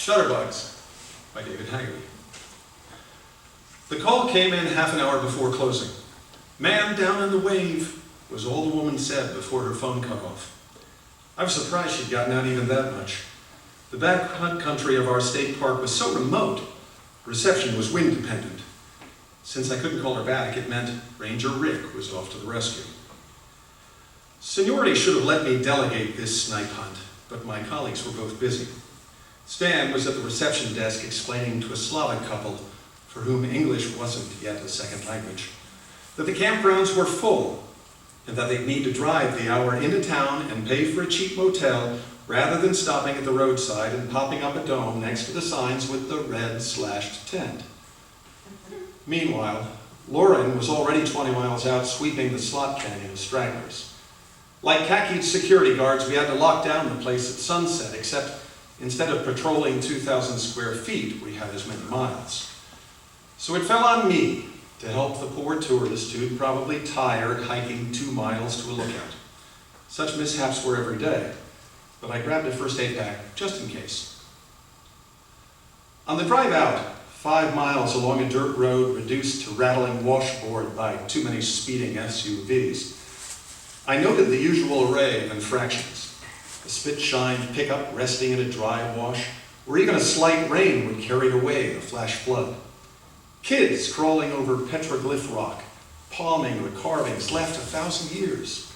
Shutterbugs by David Hagerty. The call came in half an hour before closing. "Man down in the wave," was all the woman said before her phone cut off. I was surprised she'd gotten out even that much. The back country of our state park was so remote, reception was wind dependent. Since I couldn't call her back, it meant Ranger Rick was off to the rescue. Seniority should have let me delegate this snipe hunt, but my colleagues were both busy. Stan was at the reception desk explaining to a Slavic couple, for whom English wasn't yet a second language, that the campgrounds were full and that they'd need to drive the hour into town and pay for a cheap motel rather than stopping at the roadside and popping up a dome next to the signs with the red slashed tent. Meanwhile, Lauren was already 20 miles out sweeping the slot canyon of stragglers. Like khaki security guards, we had to lock down the place at sunset, except instead of patrolling 2,000 square feet, we had as many miles. So it fell on me to help the poor tourist who'd probably tired hiking 2 miles to a lookout. Such mishaps were every day, but I grabbed a first aid pack just in case. On the drive out, 5 miles along a dirt road reduced to rattling washboard by too many speeding SUVs, I noted the usual array of infractions. A spit-shined pickup resting in a dry wash, or even a slight rain would carry away a flash flood. Kids crawling over petroglyph rock, palming the carvings left 1,000 years.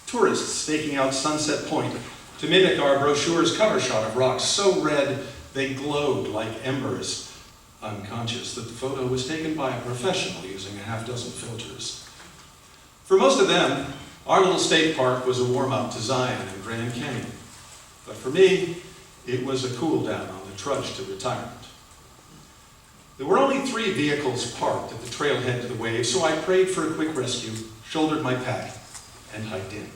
Tourists staking out Sunset Point to mimic our brochure's cover shot of rocks so red they glowed like embers, unconscious that the photo was taken by a professional using a half-dozen filters. For most of them, our little state park was a warm-up to Zion and Grand Canyon. But for me, it was a cool-down on the trudge to retirement. There were only 3 vehicles parked at the trailhead to the wave, so I prayed for a quick rescue, shouldered my pack, and hiked in.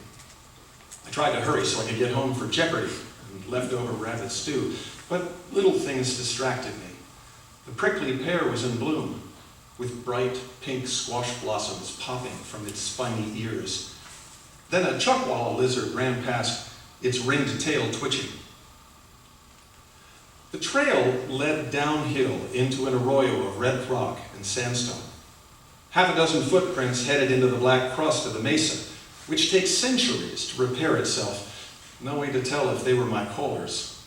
I tried to hurry so I could get home for Jeopardy and leftover rabbit stew, but little things distracted me. The prickly pear was in bloom, with bright pink squash blossoms popping from its spiny ears. Then a chuckwalla lizard ran past, its ringed tail twitching. The trail led downhill into an arroyo of red rock and sandstone. Half a dozen footprints headed into the black crust of the mesa, which takes centuries to repair itself. No way to tell if they were my callers.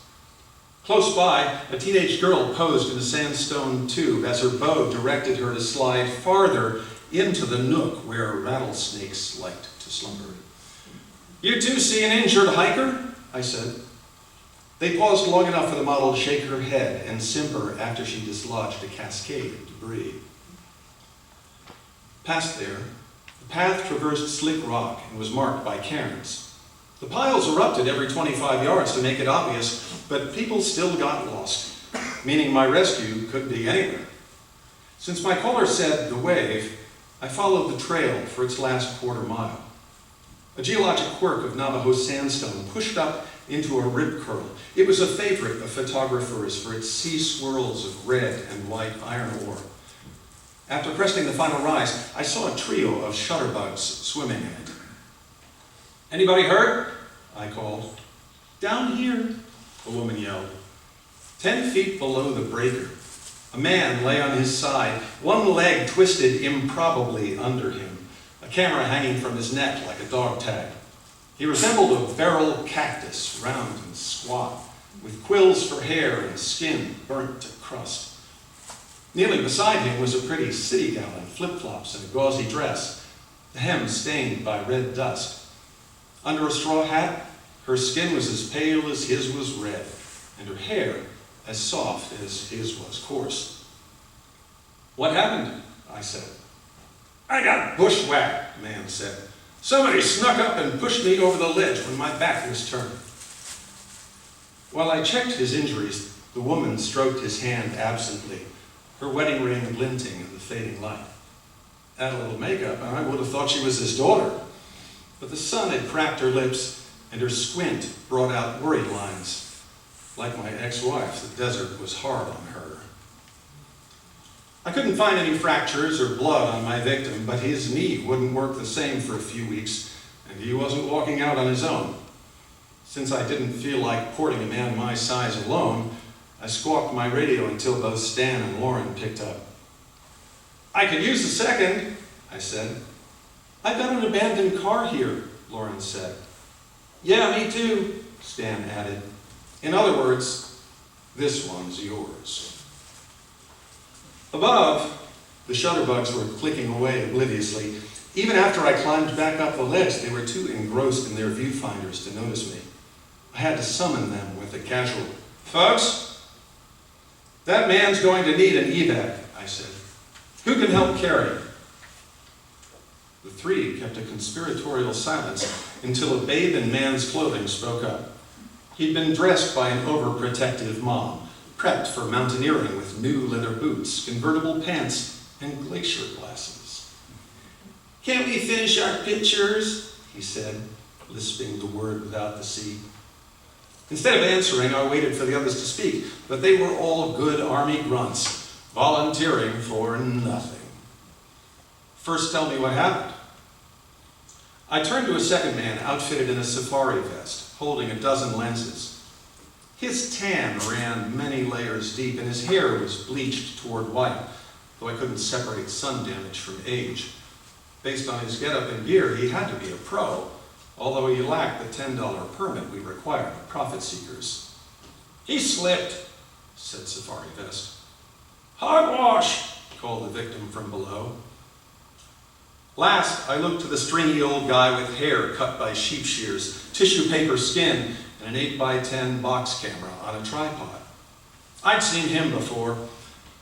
Close by, a teenage girl posed in a sandstone tube as her bow directed her to slide farther into the nook where rattlesnakes liked to slumber. "You two see an injured hiker?" I said. They paused long enough for the model to shake her head and simper after she dislodged a cascade of debris. Past there, the path traversed slick rock and was marked by cairns. The piles erupted every 25 yards to make it obvious, but people still got lost, meaning my rescue could be anywhere. Since my caller said the wave, I followed the trail for its last quarter mile. A geologic quirk of Navajo sandstone pushed up into a rip curl. It was a favorite of photographers for its sea swirls of red and white iron ore. After cresting the final rise, I saw a trio of shutterbugs swimming in it. "Anybody hurt?" I called. "Down here," a woman yelled. 10 feet below the breaker, a man lay on his side, one leg twisted improbably under him, a camera hanging from his neck like a dog tag. He resembled a beryl cactus, round and squat, with quills for hair and skin burnt to crust. Kneeling beside him was a pretty city gal in flip-flops and a gauzy dress, the hem stained by red dust. Under a straw hat, her skin was as pale as his was red, and her hair as soft as his was coarse. "What happened?" I said. "I got bushwhacked," the man said. "Somebody snuck up and pushed me over the ledge when my back was turned." While I checked his injuries, the woman stroked his hand absently, her wedding ring glinting in the fading light. Add a little makeup, and I would have thought she was his daughter. But the sun had cracked her lips, and her squint brought out worried lines. Like my ex-wife, the desert was hard on her. I couldn't find any fractures or blood on my victim, but his knee wouldn't work the same for a few weeks, and he wasn't walking out on his own. Since I didn't feel like porting a man my size alone, I squawked my radio until both Stan and Lauren picked up. "I could use a second," I said. "I've got an abandoned car here," Lauren said. "Yeah, me too," Stan added. "In other words, this one's yours." Above, the shutterbugs were clicking away obliviously. Even after I climbed back up the ledge, they were too engrossed in their viewfinders to notice me. I had to summon them with a casual, "Folks, that man's going to need an evac," I said. "Who can help carry?" The three kept a conspiratorial silence until a babe in man's clothing spoke up. He'd been dressed by an overprotective mom, prepped for mountaineering with new leather boots, convertible pants, and glacier glasses. "Can't we finish our pictures?" he said, lisping the word without the C. Instead of answering, I waited for the others to speak, but they were all good army grunts, volunteering for nothing. "First, tell me what happened." I turned to a second man outfitted in a safari vest, holding a dozen lenses. His tan ran many layers deep, and his hair was bleached toward white, though I couldn't separate sun damage from age. Based on his getup and gear, he had to be a pro, although he lacked the $10 permit we required of profit seekers. "He slipped," said Safari Vest. "Hogwash," called the victim from below. Last, I looked to the stringy old guy with hair cut by sheep shears, tissue paper skin, and an 8x10 box camera on a tripod. I'd seen him before,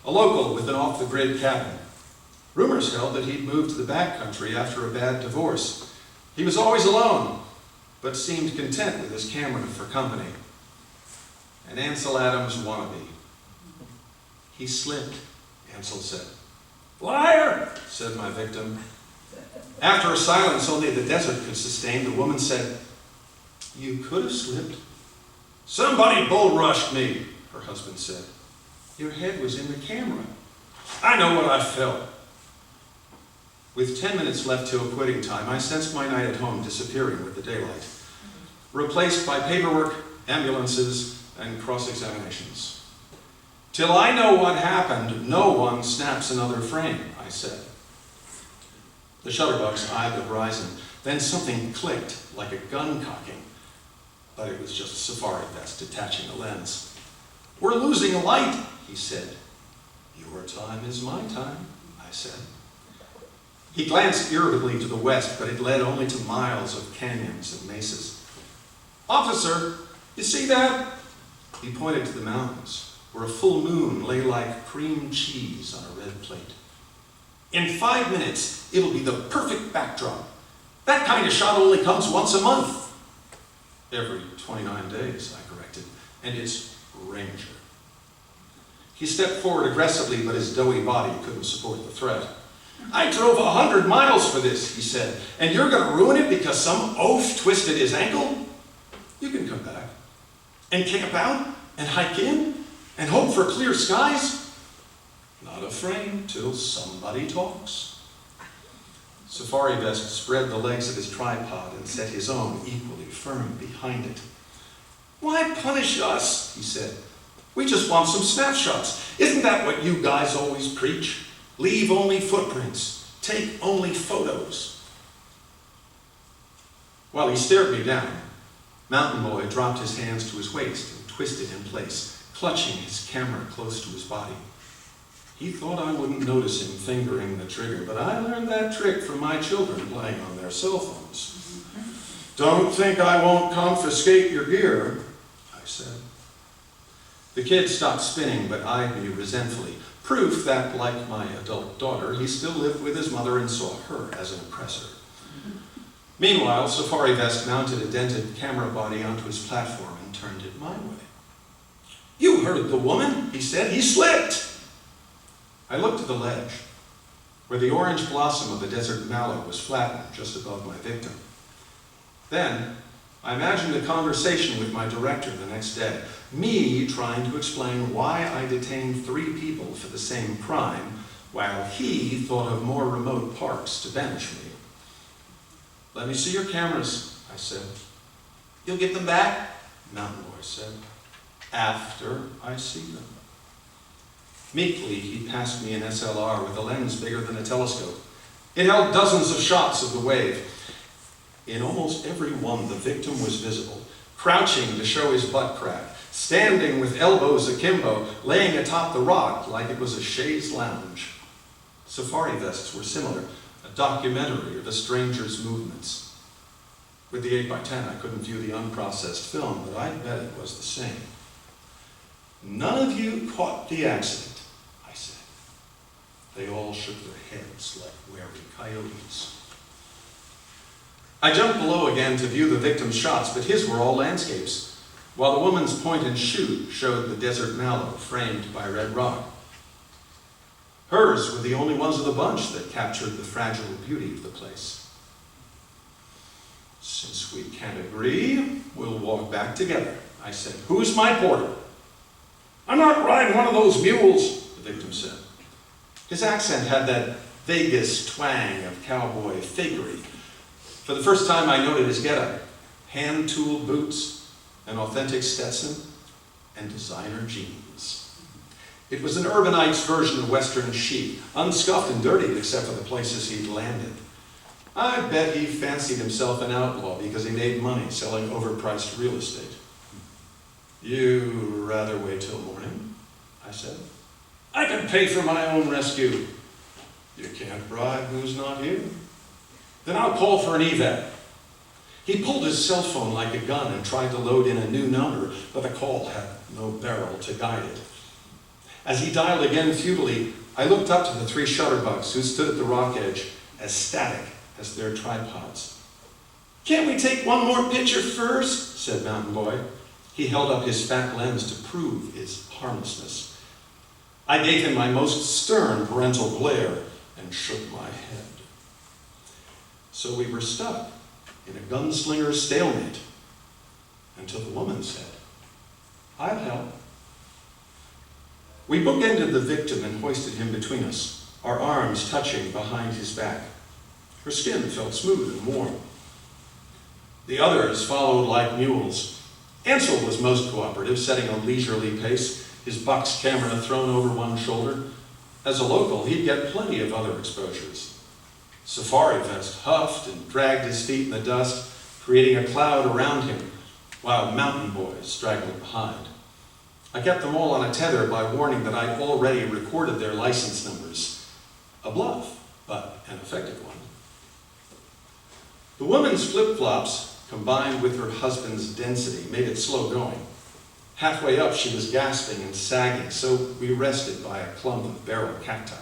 a local with an off-the-grid cabin. Rumors held that he'd moved to the backcountry after a bad divorce. He was always alone, but seemed content with his camera for company. An Ansel Adams wannabe. "He slipped," Ansel said. "Liar," said my victim. After a silence only the desert could sustain, the woman said, "You could have slipped." "Somebody bull-rushed me," her husband said. "Your head was in the camera." "I know what I felt." With 10 minutes left till quitting time, I sensed my night at home disappearing with the daylight, replaced by paperwork, ambulances, and cross-examinations. "Till I know what happened, no one snaps another frame," I said. The shutterbugs eyed the horizon. Then something clicked like a gun cocking, but it was just Safari Vest detaching a lens. "We're losing light," he said. "Your time is my time," I said. He glanced irritably to the west, but it led only to miles of canyons and mesas. "Officer, you see that?" He pointed to the mountains, where a full moon lay like cream cheese on a red plate. "In 5 minutes, it'll be the perfect backdrop. That kind of shot only comes once a month." "Every 29 days, I corrected, "and it's Ranger." He stepped forward aggressively, but his doughy body couldn't support the threat. "I drove 100 miles for this," he said, "and you're going to ruin it because some oaf twisted his ankle? You can come back and camp out and hike in and hope for clear skies. Not a frame till somebody talks." Safari Vest spread the legs of his tripod and set his own equally firm behind it. "Why punish us?" he said. "We just want some snapshots. Isn't that what you guys always preach? Leave only footprints. Take only photos." While he stared me down, Mountain Boy dropped his hands to his waist and twisted in place, clutching his camera close to his body. He thought I wouldn't notice him fingering the trigger, but I learned that trick from my children playing on their cell phones. "Don't think I won't confiscate your gear," I said. The kid stopped spinning but eyed me resentfully, proof that, like my adult daughter, he still lived with his mother and saw her as an oppressor. Meanwhile, Safari Vest mounted a dented camera body onto his platform and turned it my way. "You heard the woman," he said. "He slipped." I looked at the ledge, where the orange blossom of the desert mallow was flattened just above my victim. Then, I imagined a conversation with my director the next day, me trying to explain why I detained 3 people for the same crime, while he thought of more remote parks to banish me. "Let me see your cameras," I said. "You'll get them back?" Mountain Boy said. after I see them. Meekly, he passed me an SLR with a lens bigger than a telescope. It held dozens of shots of the wave. In almost every one, the victim was visible, crouching to show his butt crack, standing with elbows akimbo, laying atop the rock like it was a chaise lounge. Safari vests were similar, a documentary of a stranger's movements. With the 8x10, I couldn't view the unprocessed film, but I bet it was the same. None of you caught the accident, I said. They all shook their heads like wary coyotes. I jumped below again to view the victim's shots, but his were all landscapes, while the woman's point and shoot showed the desert mallow framed by red rock. Hers were the only ones of the bunch that captured the fragile beauty of the place. Since we can't agree, we'll walk back together, I said. Who's my porter? I'm not riding one of those mules, the victim said. His accent had that Vegas twang of cowboy fakery. For the first time, I noted his getup: hand-tooled boots, an authentic Stetson, and designer jeans. It was an urbanite's version of Western chic, unscuffed and dirty except for the places he'd landed. I bet he fancied himself an outlaw because he made money selling overpriced real estate. You'd rather wait till morning? I said. I can pay for my own rescue. You can't bribe who's not here. Then I'll call for an evac. He pulled his cell phone like a gun and tried to load in a new number, but the call had no barrel to guide it. As he dialed again futilely, I looked up to the three shutterbugs who stood at the rock edge, as static as their tripods. Can't we take one more picture first? Said Mountain Boy. He held up his fat lens to prove its harmlessness. I gave him my most stern parental glare and shook my head. So we were stuck in a gunslinger's stalemate until the woman said, I'll help. We bookended the victim and hoisted him between us, our arms touching behind his back. Her skin felt smooth and warm. The others followed like mules. Ansel was most cooperative, setting a leisurely pace, his box camera thrown over one shoulder. As a local, he'd get plenty of other exposures. Safari Vest huffed and dragged his feet in the dust, creating a cloud around him, while Mountain Boy straggled behind. I kept them all on a tether by warning that I'd already recorded their license numbers. A bluff, but an effective one. The woman's flip-flops, combined with her husband's density, made it slow going. Halfway up, she was gasping and sagging, so we rested by a clump of barrel cacti.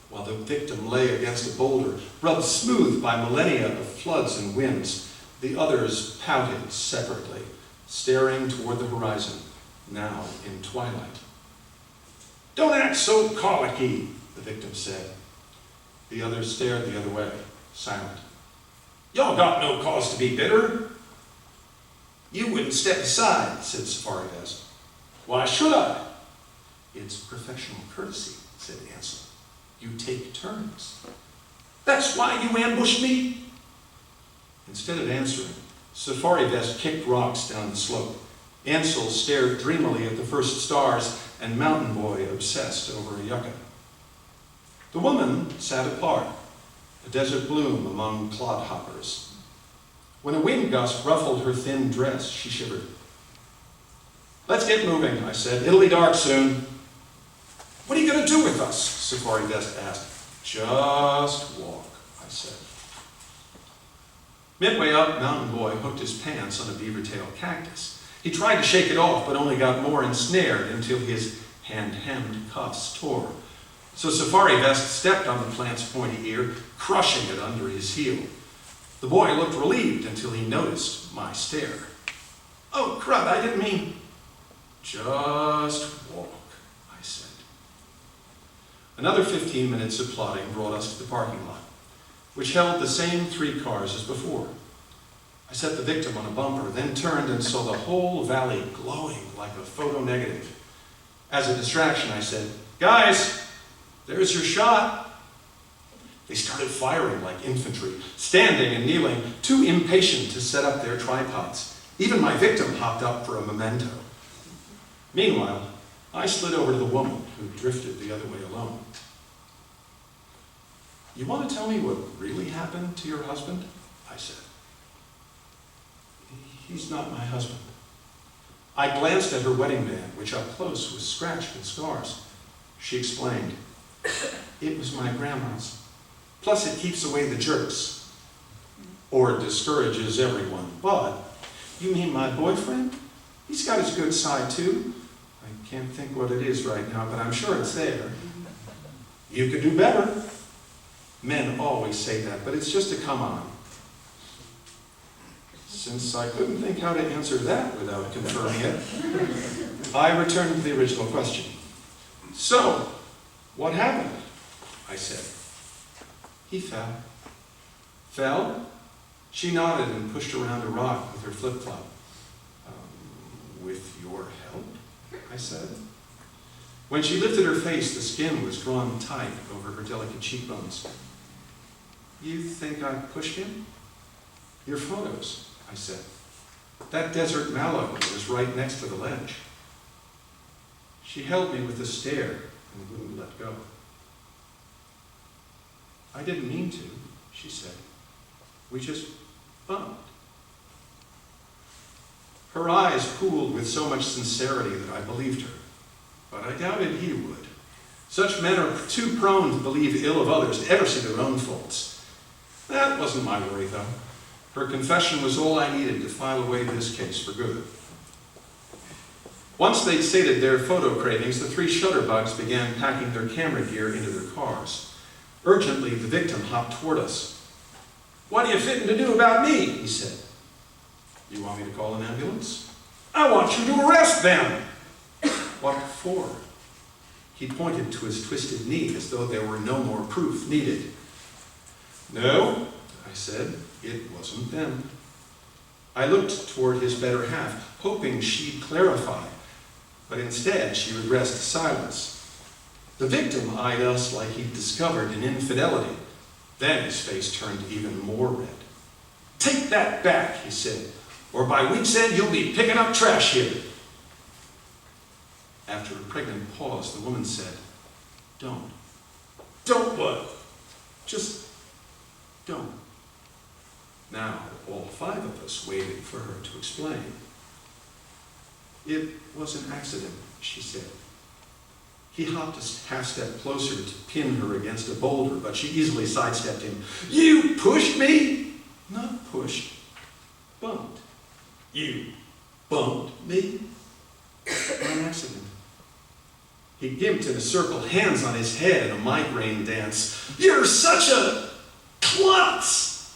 While the victim lay against a boulder, rubbed smooth by millennia of floods and winds, the others pouted separately, staring toward the horizon, now in twilight. Don't act so colicky, the victim said. The others stared the other way, silent. Y'all got no cause to be bitter. You wouldn't step aside, said Safari Vest. Why should I? It's professional courtesy, said Ansel. You take turns. That's why you ambushed me? Instead of answering, Safari Vest kicked rocks down the slope. Ansel stared dreamily at the first stars, and Mountain Boy obsessed over a yucca. The woman sat apart, a desert bloom among clodhoppers. When a wind gust ruffled her thin dress, she shivered. Let's get moving, I said. It'll be dark soon. What are you going to do with us? Safari Vest asked. Just walk, I said. Midway up, Mountain Boy hooked his pants on a beaver-tail cactus. He tried to shake it off, but only got more ensnared until his hand-hemmed cuffs tore. So Safari Vest stepped on the plant's pointy ear, crushing it under his heel. The boy looked relieved until he noticed my stare. Oh, crud, I didn't mean... Just walk, I said. Another 15 minutes of plodding brought us to the parking lot, which held the same 3 cars as before. I set the victim on a bumper, then turned and saw the whole valley glowing like a photo negative. As a distraction, I said, Guys, there's your shot. They started firing like infantry, standing and kneeling, too impatient to set up their tripods. Even my victim hopped up for a memento. Meanwhile, I slid over to the woman who drifted the other way alone. "You want to tell me what really happened to your husband?" I said. "He's not my husband." I glanced at her wedding band, which up close was scratched and scars. She explained, "It was my grandma's. Plus it keeps away the jerks. Or discourages everyone. But, you mean my boyfriend? He's got his good side too. I can't think what it is right now, but I'm sure it's there." "You could do better." Men always say that, but it's just a come on. Since I couldn't think how to answer that without confirming it, I returned to the original question. "So, what happened?" I said. "He fell." "Fell?" She nodded and pushed around a rock with her flip-flop. "With your help?" I said. When she lifted her face, the skin was drawn tight over her delicate cheekbones. "You think I pushed him?" "Your photos," I said. "That desert mallow was right next to the ledge." She held me with a stare and wouldn't let go. "I didn't mean to," she said. "We just bumped." Her eyes pooled with so much sincerity that I believed her, but I doubted he would. Such men are too prone to believe ill of others to ever see their own faults. That wasn't my worry, though. Her confession was all I needed to file away this case for good. Once they'd sated their photo cravings, the three Shutterbugs began packing their camera gear into their cars. Urgently, the victim hopped toward us. "What are you fitting to do about me?" he said. "You want me to call an ambulance?" "I want you to arrest them." "What for?" He pointed to his twisted knee as though there were no more proof needed. "No," I said, "it wasn't them." I looked toward his better half, hoping she'd clarify, but instead she regressed to silence. The victim eyed us like he'd discovered an infidelity. Then his face turned even more red. "Take that back," he said, "or by week's end you'll be picking up trash here." After a pregnant pause, the woman said, "Don't." "Don't what?" "Just don't." Now, all five of us waited for her to explain. "It was an accident," she said. He hopped a half step closer to pin her against a boulder, but she easily sidestepped him. "You pushed me?" "Not pushed, bumped." "You bumped me?" "An accident." He gimped in a circle, hands on his head in a migraine dance. "You're such a klutz!"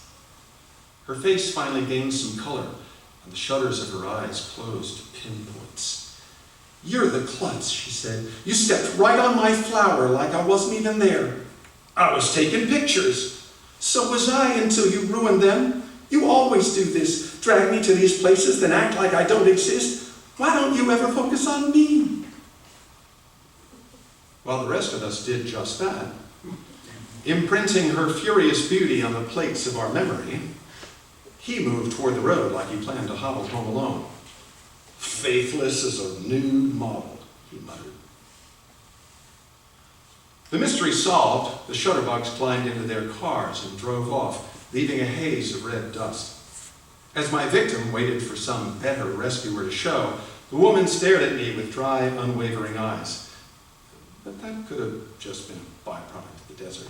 Her face finally gained some color, and the shutters of her eyes closed to pinpoints. "You're the klutz," she said. "You stepped right on my flower like I wasn't even there." "I was taking pictures." "So was I, until you ruined them. You always do this, drag me to these places, then act like I don't exist. Why don't you ever focus on me?" While the rest of us did just that, imprinting her furious beauty on the plates of our memory, he moved toward the road like he planned to hobble home alone. "Faithless as a nude model," he muttered. The mystery solved, the Shutterbugs climbed into their cars and drove off, leaving a haze of red dust. As my victim waited for some better rescuer to show, the woman stared at me with dry, unwavering eyes. But that could have just been a byproduct of the desert.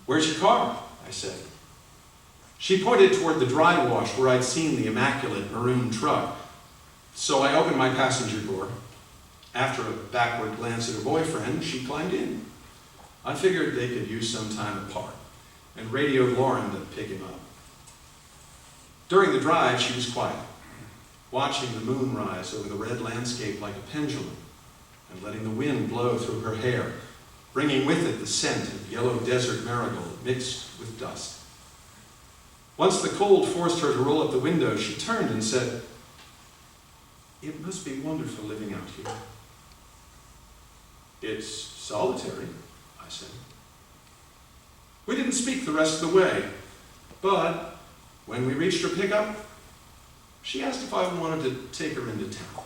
"Where's your car?" I said. She pointed toward the dry wash where I'd seen the immaculate maroon truck. So I opened my passenger door. After a backward glance at her boyfriend, she climbed in. I figured they could use some time apart, and radioed Lauren to pick him up. During the drive, she was quiet, watching the moon rise over the red landscape like a pendulum, and letting the wind blow through her hair, bringing with it the scent of yellow desert marigold mixed with dust. Once the cold forced her to roll up the window, she turned and said, "It must be wonderful living out here." "It's solitary," I said. We didn't speak the rest of the way, but when we reached her pickup, she asked if I wanted to take her into town.